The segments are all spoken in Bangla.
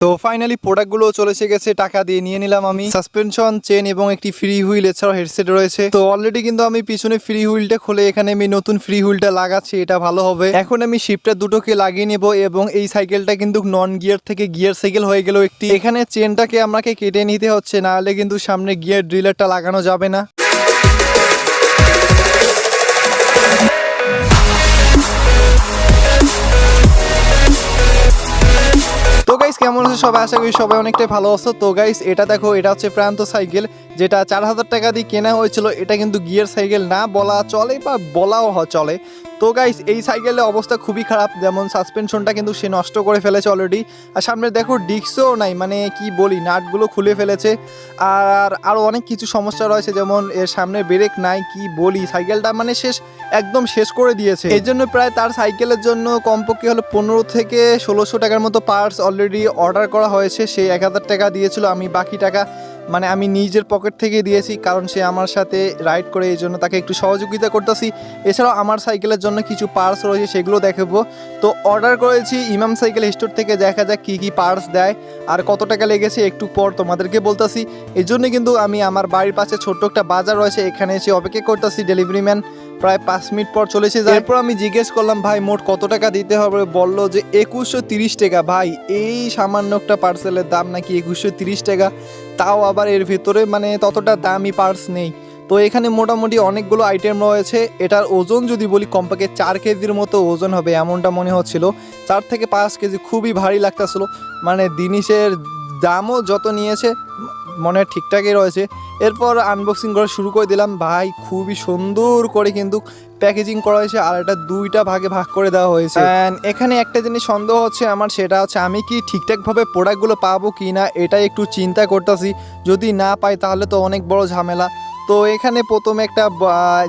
তো ফাইনালি প্রোডাক্টগুলো চলে এসে গেছে, টাকা দিয়ে নিয়ে নিলাম আমি। সাসপেনশন, চেন এবং একটি ফ্রি হুইল এছাড়াও হেডসেট রয়েছে। তো অলরেডি কিন্তু আমি পিছনে ফ্রি হুইলটা খুলে এখানে আমি নতুন ফ্রি হুইলটা লাগাচ্ছি, এটা ভালো হবে। এখন আমি শিফটার দুটোকে লাগিয়ে নেব এবং এই সাইকেলটা কিন্তু নন গিয়ার থেকে গিয়ার সাইকেল হয়ে গেল একটি। এখানে চেনটাকে আমাকে কেটে নিতে হচ্ছে, নাহলে কিন্তু সামনে গিয়ার ড্রিলারটা লাগানো যাবে না। তো গাইস কেমন আছে সবাই, আশা করি সবাই অনেকটাই ভালো আছো। তো গাইস এটা দেখো, এটা হচ্ছে প্রান্ত সাইকেল, যেটা 4000 টাকা দিয়ে কেনা হয়েছিল। এটা কিন্তু গিয়ার সাইকেল না বলা চলে বা বলাও চলে। তো গাইস এই সাইকেলের অবস্থা খুবই খারাপ, যেমন সাসপেনশনটা কিন্তু সে নষ্ট করে ফেলেছে অলরেডি। আর সামনে দেখো ডিস্কও নাই, মানে কি বলি, নাটগুলো খুলে ফেলেছে। আর আরও অনেক কিছু সমস্যা রয়েছে, যেমন এর সামনে ব্রেক নাই, কি বলি, সাইকেলটা মানে একদম শেষ করে দিয়েছে। এই জন্য প্রায় তার সাইকেলের জন্য কমপক্ষে হলো 15 থেকে 1600 টাকার মতো পার্টস অলরেডি অর্ডার করা হয়েছে। সে 1000 টাকা দিয়েছিল, আমি বাকি টাকা মানে আমি নিজের পকেট থেকে দিয়েছি, কারণ সে আমার সাথে রাইড করে, এই জন্য তাকে একটু সহযোগিতা করতেছি। এছাড়াও আমার সাইকেলের জন্য কিছু পার্টস রয়েছে, সেগুলো দেখাবো। তো অর্ডার করেছি ইমাম সাইকেল স্টোর থেকে, দেখা যাক কী কী পার্টস দেয় আর কত টাকা লেগেছে একটু পর তোমাদেরকে বলতেছি। এই জন্য কিন্তু আমি আমার বাড়ির পাশে ছোট্ট একটা বাজার রয়েছে, এখানে এসে অপেক্ষা করতেছি। ডেলিভারি ম্যান প্রায় 5 মিনিট পর চলে এসে যায়। এরপর আমি জিজ্ঞেস করলাম, ভাই মোট কত টাকা দিতে হবে? বলল যে 2130 টাকা। ভাই এই সামান্য একটা পার্সেলের দাম নাকি 2130 টাকা, তাও আবার এর ভিতরে মানে ততটা দামি পার্টস নেই। তো এখানে মোটামুটি অনেকগুলো আইটেম রয়েছে। এটার ওজন যদি বলি কমপক্ষে 4 কেজির মতো ওজন হবে এমনটা মনে হচ্ছিল, 4 থেকে 5 কেজি, খুবই ভারী লাগতেছিল। মানে জিনিসের দামও যত নিয়েছে মনে হয় ঠিকঠাকই রয়েছে। এরপর আনবক্সিং করা শুরু করে দিলাম। ভাই খুবই সুন্দর করে কিন্তু প্যাকেজিং করা হয়েছে, আর এটা দুইটা ভাগে ভাগ করে দেওয়া হয়েছে। এখানে একটা জিনিস সন্দেহ হচ্ছে আমার, সেটা হচ্ছে আমি কি ঠিকঠাকভাবে প্রোডাক্টগুলো পাবো কি না, এটাই একটু চিন্তা করতেছি। যদি না পাই তাহলে তো অনেক বড় ঝামেলা। তো এখানে প্রথমে একটা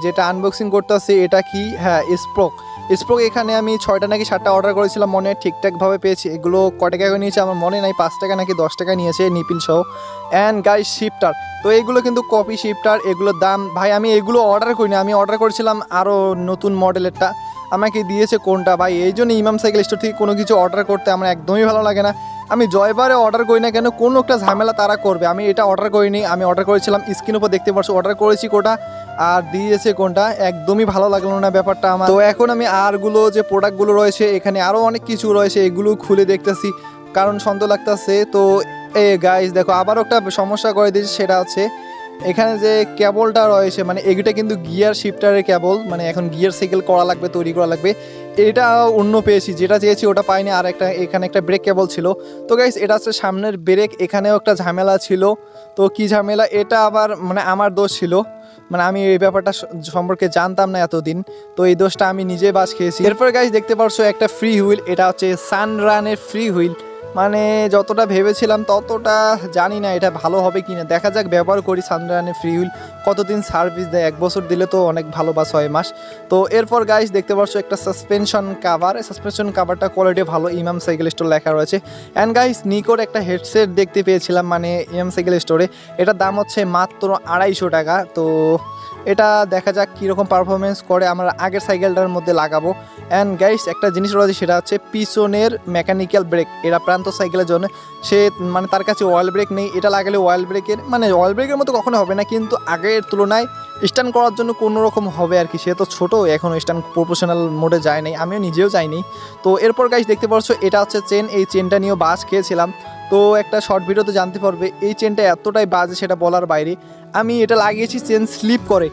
যেটা আনবক্সিং করতেছি, এটা কি, হ্যাঁ স্প্রোক। এখানে আমি 6টা নাকি 7টা অর্ডার করেছিলাম, মনে হয় ঠিকঠাকভাবে পেয়েছি। এগুলো কত টাকা নিয়েছে আমার মনে নাই, 5 টাকা নাকি 10 টাকা নিয়েছে নিপিল সহ। অ্যান্ড গাইস শিফটার, তো এগুলো কিন্তু কপি শিফটার, এগুলোর দাম, ভাই আমি এগুলো অর্ডার করিনি, আমি অর্ডার করেছিলাম আরও নতুন মডেলেরটা। আমাকে দিয়েছে কোনটা ভাই, এই জন্য ইমাম সাইকেল স্টোর থেকে কোনো কিছু অর্ডার করতে আমার একদমই ভালো লাগে না। আমি জয়বারে অর্ডার করি না কেন, কোনো একটা ঝামেলা তারা করবে। আমি এটা অর্ডার করিনি, আমি অর্ডার করেছিলাম স্ক্রিন উপর দেখতে পাচ্ছ অর্ডার করেছি কোটা, আর দিয়েছে কোনটা, একদমই ভালো লাগলো না ব্যাপারটা আমার। তো এখন আমি আরগুলো যে প্রোডাক্টগুলো রয়েছে, এখানে আরও অনেক কিছু রয়েছে, এগুলো খুলে দেখতেছি কারণ সন্দেহ লাগতেছে। তো গাইস দেখো আবারও একটা সমস্যা করে দিয়েছে, সেটা হচ্ছে এখানে যে কেবলটা রয়েছে, মানে এগুলো কিন্তু গিয়ার শিফটারের কেবল, মানে এখন গিয়ার সাইকেল করা লাগবে, তৈরি করা লাগবে। এটা অন্য পেয়েছি, যেটা চেয়েছি ওটা পাইনি। আর একটা এখানে একটা ব্রেক কেবল ছিল। তো গাইস এটা হচ্ছে সামনের ব্রেক, এখানেও একটা ঝামেলা ছিল। তো কি ঝামেলা, এটা আবার মানে আমার দোষ ছিল, মানে আমি এই ব্যাপারটা সম্পর্কে জানতাম না এতদিন। তো এই দোষটা আমি নিজে বাস খেয়েছি। এরপর গাইস দেখতে পারছো একটা ফ্রি হুইল, এটা হচ্ছে সানরানের ফ্রি হুইল। মানে যতটা ভেবেছিলাম ততটা জানি না এটা ভালো হবে কিনা, দেখা যাক, ব্যবহার করি। সানরানের ফ্রি হুইল কতদিন সার্ভিস দেয়, 1 বছর দিলে তো অনেক ভালো, বা 6 মাস। তো এরপর গাইস দেখতে পাচ্ছ একটা সাসপেনশন কাভার, সাসপেনশন কাভারটা কোয়ালিটি ভালো, ইমাম সাইকেল স্টোর লেখা রয়েছে। অ্যান্ড গাইস নিকোর একটা হেডসেট দেখতে পেয়েছিলাম, মানে ইমাম সাইকেল স্টোরে, এটার দাম হচ্ছে মাত্র 250 টাকা। তো এটা দেখা যাক কীরকম পারফরমেন্স করে, আমরা আগের সাইকেলটার মধ্যে লাগাবো। অ্যান্ড গাইস একটা জিনিস রয়েছে, সেটা হচ্ছে পিছনের মেকানিক্যাল ব্রেক, এরা প্রান্ত সাইকেলের জন্য। সে মানে তার কাছে অয়েল ব্রেক নেই, এটা লাগালে অয়েল ব্রেকের মানে অয়েল ব্রেকের মতো কখনো হবে না, কিন্তু আগের তুলনায় স্ট্যান্ড করার জন্য কোনো রকম হবে আর কি। সে তো ছোটো, এখনও স্ট্যান্ড প্রফেশনাল মোডে যায় নাই, আমিও নিজেও যাইনি। তো এরপর গাইস দেখতে পাচ্ছ এটা হচ্ছে চেন, এই চেনটা নিয়েও বাস খেয়েছিলাম। তো একটা শর্ট ভিডিওতে জানতে পারবে এই চেনটা এতটাই বাজে সেটা বলার বাইরে। আমি এটা লাগিয়েছি, চেন স্লিপ করে,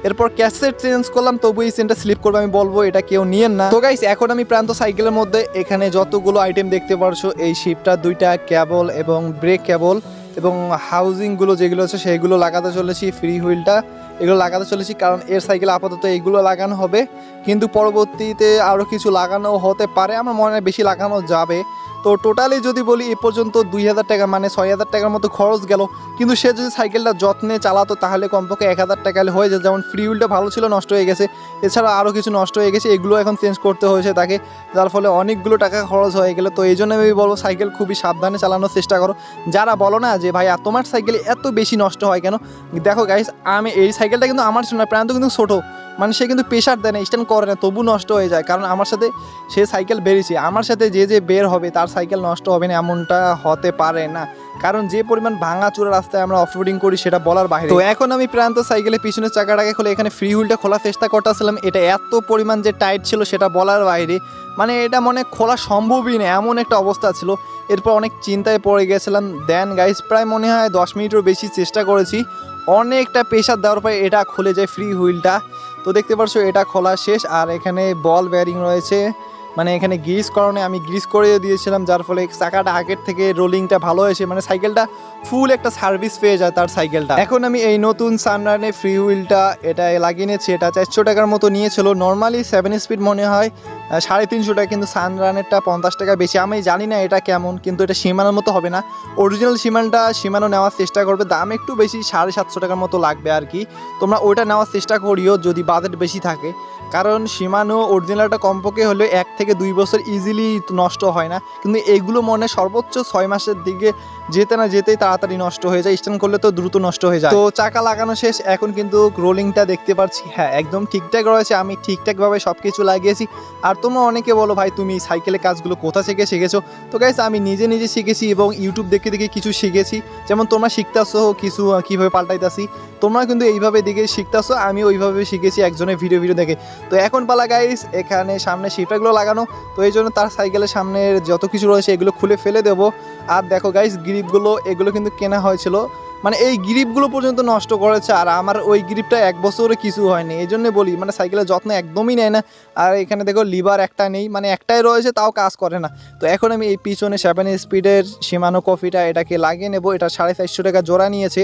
এরপর ক্যাসেট চেঞ্জ করলাম, তবু এই চেনটা স্লিপ করবে, আমি বলবো এটা কেউ নিয়েন না। তো গাইস এখন আমি প্রান্ত সাইকেলের মধ্যে এখানে যতগুলো আইটেম দেখতে পারছো, এই শিফটার, 2টা কেবল এবং ব্রেক কেবল এবং হাউজিংগুলো যেগুলো আছে সেগুলো লাগাতে চলেছি, ফ্রি হুইলটা এগুলো লাগাতে চলেছি, কারণ এর সাইকেলে আপাতত এইগুলো লাগানো হবে, কিন্তু পরবর্তীতে আরও কিছু লাগানো হতে পারে, আমার মনে হয় বেশি লাগানো যাবে। তো টোটালি যদি বলি এ পর্যন্ত 2000 টাকা মানে 6000 টাকার মতো খরচ গেল, কিন্তু সে যদি সাইকেলটা যত্নে চালাতো তাহলে কমপক্ষে 1000 টাকা হয়ে যায়। যেমন ফ্রি হুইলটা ভালো ছিল, নষ্ট হয়ে গেছে, এছাড়া আরও কিছু নষ্ট হয়ে গেছে, এগুলো এখন চেঞ্জ করতে হয়েছে তাকে, যার ফলে অনেকগুলো টাকা খরচ হয়ে গেলো। তো এই জন্য আমি বলবো সাইকেল খুবই সাবধানে চালানোর চেষ্টা করো। যারা বলো না যে ভাই তোমার সাইকেল এত বেশি নষ্ট হয় কেন, দেখো গাইস আমি এই সাইকেলটা কিন্তু আমার ছিল না, প্রান্ত কিন্তু ছোটো, মানে সে কিন্তু প্রেশার দেয় না, স্ট্যান্ড করে না, তবু নষ্ট হয়ে যায়। কারণ আমার সাথে সে সাইকেল বেরিয়েছে, আমার সাথে যে যে বের হবে তার সাইকেল নষ্ট হবে না এমনটা হতে পারে না, কারণ যে পরিমাণ ভাঙাচোরা রাস্তায় আমরা অফরোডিং করি সেটা বলার বাইরে। তো এখন আমি প্রান্ত সাইকেলের পিছনের চাকাটাকে খুলে এখানে ফ্রি হুইলটা খোলার চেষ্টা করতেছিলাম, এটা এত পরিমাণ যে টাইট ছিল সেটা বলার বাইরে, মানে এটা মনে খোলা সম্ভবই না এমন একটা অবস্থা ছিল। এরপর অনেক চিন্তায় পড়ে গেছিলাম। দেন গাইস প্রায় মনে হয় 10 মিনিটেরও বেশি চেষ্টা করেছি, অনেকটা প্রেশার দেওয়ার পরে এটা খুলে যায় ফ্রি হুইলটা। তো দেখতে পাচ্ছ এটা খোলা শেষ, আর এখানে বল বেয়ারিং রয়েছে, মানে এখানে গ্রিস কারণে আমি গ্রিস করে দিয়েছিলাম, যার ফলে চাকাটা আগের থেকে রোলিংটা ভালো হয়েছে, মানে সাইকেলটা ফুল একটা সার্ভিস পেয়ে যায় তার সাইকেলটা। এখন আমি এই নতুন সানরানে ফ্রি হুইলটা এটা লাগিয়ে নিয়েছি, এটা 400 টাকার মতো নিয়েছিল। নর্মালি 7 স্পিড মনে হয় 350 টাকা, কিন্তু সানরানেরটা 50 টাকা বেশি। আমি জানি না এটা কেমন, কিন্তু এটা সীমানোর মতো হবে না। অরিজিনাল সীমানো নেওয়ার চেষ্টা করবে, দাম একটু বেশি 750 টাকার মতো লাগবে আর কি। তোমরা ওইটা নেওয়ার চেষ্টা করিও যদি বাজেট বেশি থাকে, কারণ সীমানো অরিজিনালটা কমপক্ষে হলে 1 থেকে 2 বছর ইজিলি নষ্ট হয় না, কিন্তু এগুলো মনে সর্বোচ্চ 6 মাসের দিকে যেতে না যেতেই তাড়াতাড়ি নষ্ট হয়ে যায়, স্ট্যান্ড করলে তো দ্রুত নষ্ট হয়ে যায়। তো চাকা লাগানো শেষ, এখন কিন্তু রোলিংটা দেখতে পাচ্ছি হ্যাঁ একদম ঠিকঠাক রয়েছে, আমি ঠিকঠাকভাবে সব কিছু লাগিয়েছি। আর তোমরা অনেকে বলো ভাই তুমি সাইকেলের কাজগুলো কোথা থেকে শিখেছো? তো গাইস আমি নিজে নিজে শিখেছি এবং ইউটিউব দেখে দেখে কিছু শিখেছি, যেমন তোমরা শিখতেছো কিছু কীভাবে পাল্টাইতেছি, তোমরা কিন্তু এইভাবে দেখে শিখতেছো, আমি ওইভাবে শিখেছি একজনের ভিডিও দেখে। তো এখন পালা গাইস এখানে সামনে শিফটারগুলো লাগানো, তো এই জন্য তার সাইকেলের সামনের যত কিছু রয়েছে এগুলো খুলে ফেলে দেবো। আর দেখো গাইস গ্রিপগুলো এগুলো কিন্তু কেনা হয়েছিল, মানে এই গ্রিপগুলো পর্যন্ত নষ্ট করেছে, আর আমার ওই গ্রিপটা 1 বছরে কিছু হয়নি। এই জন্য বলি মানে সাইকেলের যত্ন একদমই নেয় না। আর এখানে দেখো লিভার একটা নেই, মানে একটাই রয়েছে তাও কাজ করে না। তো এখন আমি এই পিছনে 7 স্পিডের সীমানো কফিটা এটাকে লাগিয়ে নেব, এটা 450 টাকা জোড়া নিয়েছে।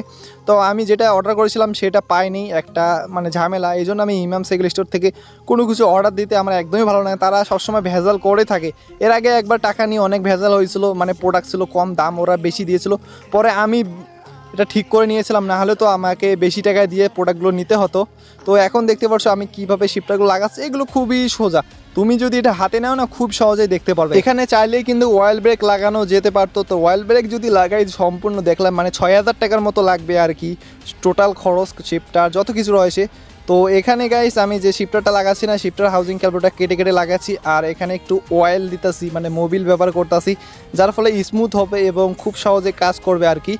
তো আমি যেটা অর্ডার করেছিলাম সেটা পাইনি, একটা মানে ঝামেলা। এই জন্য আমি ইমাম সাইকেল স্টোর থেকে কোনো কিছু অর্ডার দিতে আমার একদমই ভালো লাগে, তারা সবসময় ভেজাল করে থাকে। এর আগে একবার টাকা নিয়ে অনেক ভেজাল হয়েছিল, মানে প্রোডাক্ট ছিল কম দাম, ওরা বেশি দিয়েছিল, পরে আমি এটা ঠিক করে নিয়েছিলাম, না হলে তো আমাকে বেশি টাকায় দিয়ে প্রোডাক্টগুলো নিতে হতো। তো এখন দেখতে পাচ্ছ আমি কিভাবে শিফটারগুলো লাগাচ্ছি, এগুলো খুবই সোজা, তুমি যদি এটা হাতে নাও না খুব সহজেই দেখতে পারবে। এখানে চাইলেই কিন্তু অয়েল ব্রেক লাগানো যেতে পারতো, তো অয়েল ব্রেক যদি লাগাই সম্পূর্ণ দেখলাম মানে 6000 টাকার মতো লাগবে আর কি, টোটাল খরচ শিফটার যত কিছু রয়েছে। তো এখানে গাইস আমি যে শিফটারটা লাগাচ্ছি না, শিফটার হাউজিং ক্যাবলটা কেটে কেটে লাগাচ্ছি, আর এখানে একটু অয়েল দিতেছি, মানে মোবিল ব্যবহার করতেছি, যার ফলে স্মুথ হবে এবং খুব সহজে কাজ করবে আর কি।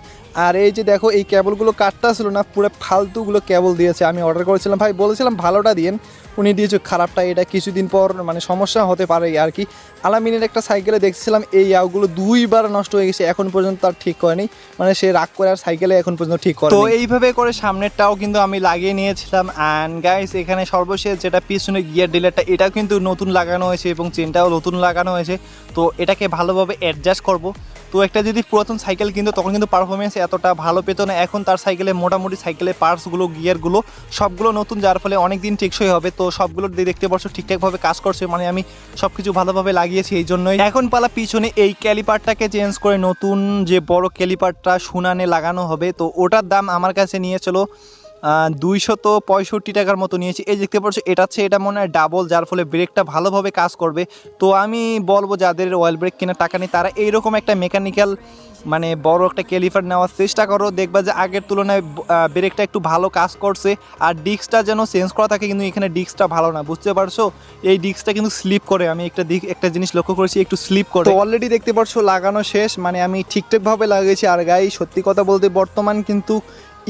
আর এই যে দেখো এই কেবলগুলো কাটটা ছিল না, পুরো ফালতুগুলো কেবল দিয়েছে। আমি অর্ডার করেছিলাম ভাই, বলেছিলাম ভালোটা দিন, উনি দিয়েছে খারাপটা, এটা কিছুদিন পর মানে সমস্যা হতে পারে আর কি। আলামিনের একটা সাইকেলে দেখছিলাম এই ইয়াগুলো 2 বার নষ্ট হয়ে গেছে, এখন পর্যন্ত তার ঠিক হয়নি, মানে সে রাগ করে আর সাইকেলে এখন পর্যন্ত ঠিক করে। তো এইভাবে করে সামনেরটাও কিন্তু আমি লাগিয়ে নিয়েছিলাম। অ্যান্ড গাইস এখানে সর্বশেষ যেটা পিছনে গিয়ার ডিলারটা, এটাও কিন্তু নতুন লাগানো হয়েছে এবং চেনটাও নতুন লাগানো হয়েছে। তো এটাকে ভালোভাবে অ্যাডজাস্ট করব। তো একটা যদি পুরাতন সাইকেল কিন্তু তখন কিন্তু পারফরমেন্স এতটা ভালো পেতো না, এখন তার সাইকেলে মোটামুটি সাইকেলের পার্টসগুলো গিয়ারগুলো সবগুলো নতুন, যার ফলে অনেক দিন টেকসই হবে। তো সবগুলো দেখতে পাচ্ছ ঠিকঠাকভাবে কাজ করছে, মানে আমি সব কিছু ভালোভাবে লাগিয়েছি, এই জন্যই। এখন পালা পিছনে এই ক্যালিপারটাকে চেঞ্জ করে নতুন যে বড় ক্যালিপারটা সুনানে লাগানো হবে, তো ওটার দাম আমার কাছে নিয়েছিল 265 টাকার মতো নিয়েছি। এই দেখতে পাচ্ছ এটা মনে হয় ডাবল, যার ফলে ব্রেকটা ভালোভাবে কাজ করবে। তো আমি বলবো যাদের অয়েল ব্রেক কেনার টাকা নেই তারা এইরকম একটা মেকানিক্যাল মানে বড় একটা ক্যালিপার নেওয়ার চেষ্টা করো, দেখবা যে আগের তুলনায় ব্রেকটা একটু ভালো কাজ করছে। আর ডিস্কটা যেন চেঞ্জ করা থাকে, কিন্তু এখানে ডিস্কটা ভালো না, বুঝতে পারছো, এই ডিস্কটা কিন্তু স্লিপ করে। আমি একটা জিনিস লক্ষ্য করেছি, একটু স্লিপ করে। তো অলরেডি দেখতে পাচ্ছ লাগানো শেষ, মানে আমি ঠিকঠাকভাবে লাগিয়েছি। আর গাই সত্যি কথা বলতে বর্তমান কিন্তু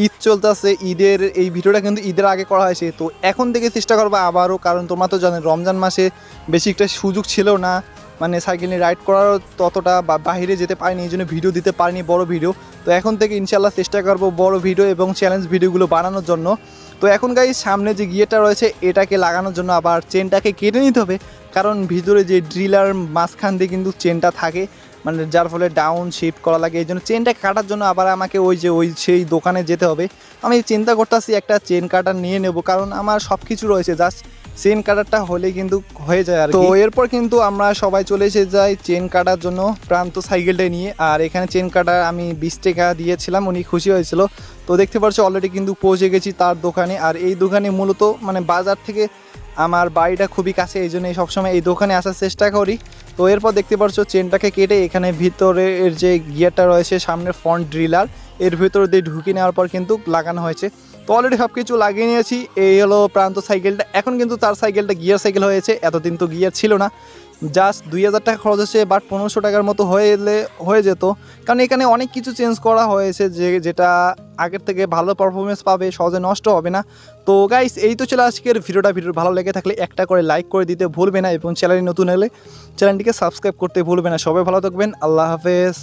ঈদ চলতেছে, ঈদের এই ভিডিওটা কিন্তু ঈদের আগে করা হয়েছে, তো এখন থেকে চেষ্টা করবো আবারও, কারণ তোমরা তো জানো রমজান মাসে বেশি একটা সুযোগ ছিল না, মানে সাইকেল নিয়ে রাইড করারও ততটা, বা বাইরে যেতে পারিনি, এই জন্য ভিডিও দিতে পারিনি বড় ভিডিও। তো এখন থেকে ইনশাল্লাহ চেষ্টা করবো বড় ভিডিও এবং চ্যালেঞ্জ ভিডিওগুলো বানানোর জন্য। তো এখন গাইস সামনে যে গিয়ারটা রয়েছে এটাকে লাগানোর জন্য আবার চেনটাকে কেটে নিতে হবে, কারণ ভিতরে যে ড্রিলার মাঝখান দিয়ে কিন্তু চেনটা থাকে, মানে যার ফলে ডাউন শিফট করা লাগে। এই জন্য চেনটা কাটার জন্য আবার আমাকে সেই দোকানে যেতে হবে। আমি চিন্তা করতেছি একটা চেন কাটার নিয়ে নেব, কারণ আমার সব কিছু রয়েছে, জাস্ট চেন কাটারটা হলে কিন্তু হয়ে যায় আর। তো এরপর কিন্তু আমরা সবাই চলে এসে যাই চেন কাটার জন্য প্রান্ত সাইকেলটা নিয়ে। আর এখানে চেন কাটার আমি 20 টাকা দিয়েছিলাম, উনি খুশি হয়েছিল। তো দেখতে পাচ্ছ অলরেডি কিন্তু পৌঁছে গেছি তার দোকানে। আর এই দোকানে মূলত মানে বাজার থেকে আমার বাড়িটা খুবই কাছে, এই জন্য সবসময় এই দোকানে আসার চেষ্টা করি। তো এরপর দেখতে পাচ্ছ চেনটাকে কেটে এখানে ভিতরের যে গিয়ারটা রয়েছে সামনের ফ্রন্ট ড্রিলার, এর ভিতর দিয়ে ঢুকিয়ে নেওয়ার পর কিন্তু লাগানো হয়েছে। তো অলরেডি সব কিছু লাগিয়ে নিয়েছি। এই হলো প্রান্ত সাইকেলটা। এখন কিন্তু তার সাইকেলটা গিয়ার সাইকেল হয়েছে, এতদিন তো গিয়ার ছিল না। জাস্ট 2000 টাকা খরচ হচ্ছে, বাট 1500 টাকার মতো হয়ে যেত, কারণ এখানে অনেক কিছু চেঞ্জ করা হয়েছে যেটা আগের থেকে ভালো পারফরমেন্স পাবে, সহজে নষ্ট হবে না। তো গাইস এই তো ছিল আজকের ভিডিওটা। ভিডিও ভালো লেগে থাকলে একটা করে লাইক করে দিতে ভুলবে না, এবং চ্যানেলে নতুন হলে চ্যানেলটিকে সাবস্ক্রাইব করতে ভুলবে না। সবাই ভালো থাকবেন, আল্লাহ হাফেজ।